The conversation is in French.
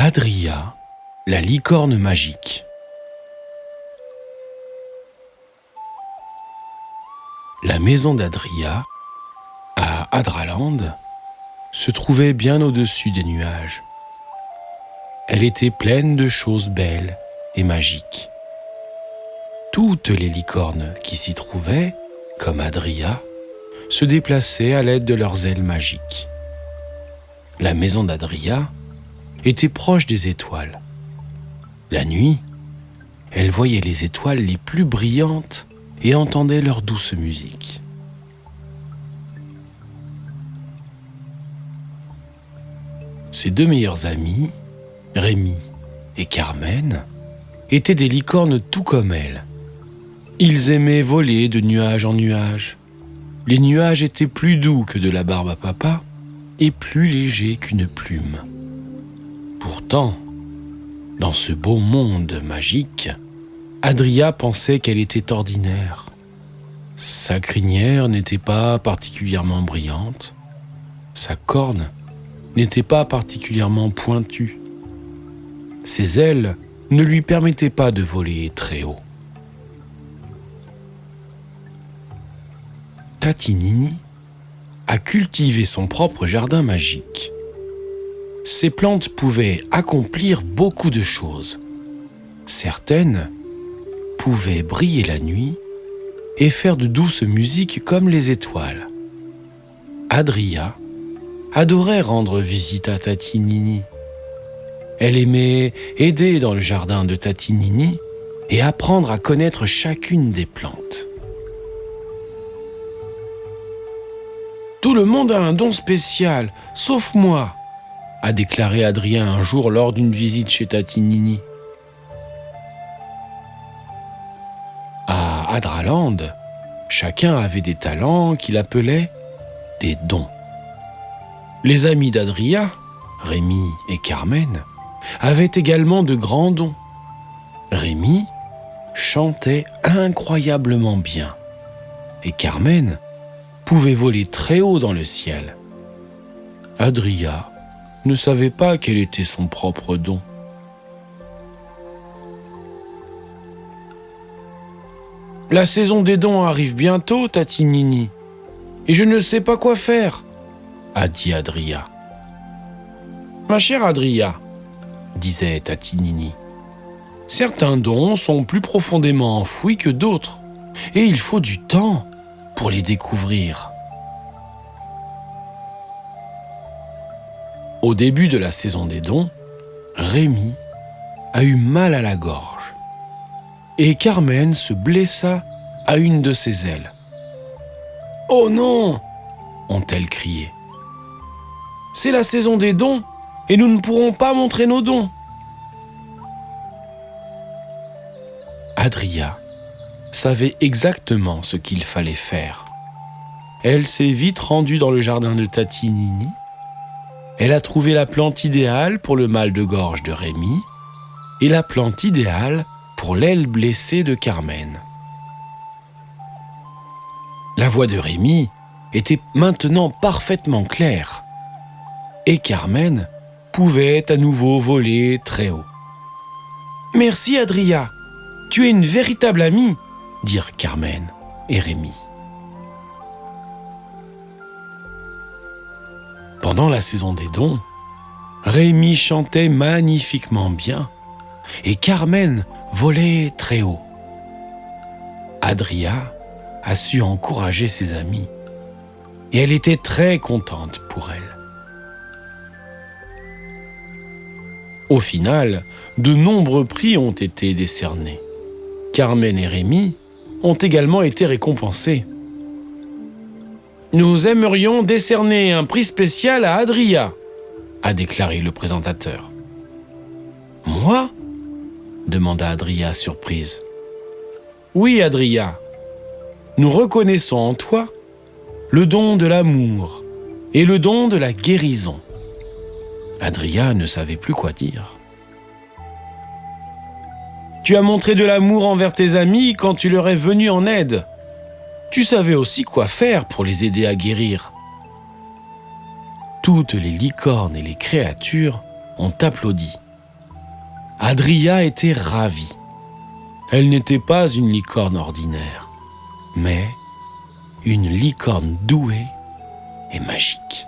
Adria, la licorne magique. La maison d'Adria, à Adraland, se trouvait bien au-dessus des nuages. Elle était pleine de choses belles et magiques. Toutes les licornes qui s'y trouvaient, comme Adria, se déplaçaient à l'aide de leurs ailes magiques. La maison d'Adria était proche des étoiles. La nuit, elle voyait les étoiles les plus brillantes et entendait leur douce musique. Ses deux meilleurs amis, Rémi et Carmen, étaient des licornes tout comme elle. Ils aimaient voler de nuage en nuage. Les nuages étaient plus doux que de la barbe à papa et plus légers qu'une plume. Pourtant, dans ce beau monde magique, Adria pensait qu'elle était ordinaire. Sa crinière n'était pas particulièrement brillante. Sa corne n'était pas particulièrement pointue. Ses ailes ne lui permettaient pas de voler très haut. Tatinini a cultivé son propre jardin magique. Ces plantes pouvaient accomplir beaucoup de choses. Certaines pouvaient briller la nuit et faire de douces musiques comme les étoiles. Adria adorait rendre visite à Tatinini. Elle aimait aider dans le jardin de Tatinini et apprendre à connaître chacune des plantes. « Tout le monde a un don spécial, sauf moi », a déclaré Adrien un jour lors d'une visite chez Tatinini. À Adraland, chacun avait des talents qu'il appelait des dons. Les amis d'Adria, Rémi et Carmen, avaient également de grands dons. Rémi chantait incroyablement bien et Carmen pouvait voler très haut dans le ciel. Adria ne savait pas quel était son propre don. « La saison des dons arrive bientôt, Tatinini, et je ne sais pas quoi faire, » a dit Adria. « Ma chère Adria, » disait Tatinini, « certains dons sont plus profondément enfouis que d'autres, et il faut du temps pour les découvrir. » Au début de la saison des dons, Rémi a eu mal à la gorge et Carmen se blessa à une de ses ailes. « Oh non !» ont-elles crié. « C'est la saison des dons et nous ne pourrons pas montrer nos dons. » Adria savait exactement ce qu'il fallait faire. Elle s'est vite rendue dans le jardin de Tatinini. Elle a trouvé la plante idéale pour le mal de gorge de Rémi et la plante idéale pour l'aile blessée de Carmen. La voix de Rémi était maintenant parfaitement claire et Carmen pouvait à nouveau voler très haut. « Merci Adria, tu es une véritable amie », dirent Carmen et Rémi. Pendant la saison des dons, Rémi chantait magnifiquement bien et Carmen volait très haut. Adria a su encourager ses amis et elle était très contente pour elle. Au final, de nombreux prix ont été décernés. Carmen et Rémi ont également été récompensés. « Nous aimerions décerner un prix spécial à Adria », a déclaré le présentateur. « Moi ?» demanda Adria surprise. « Oui, Adria, nous reconnaissons en toi le don de l'amour et le don de la guérison. » Adria ne savait plus quoi dire. « Tu as montré de l'amour envers tes amis quand tu leur es venu en aide. Tu savais aussi quoi faire pour les aider à guérir. » Toutes les licornes et les créatures ont applaudi Adria était ravie. Elle n'était pas une licorne ordinaire, mais une licorne douée et magique.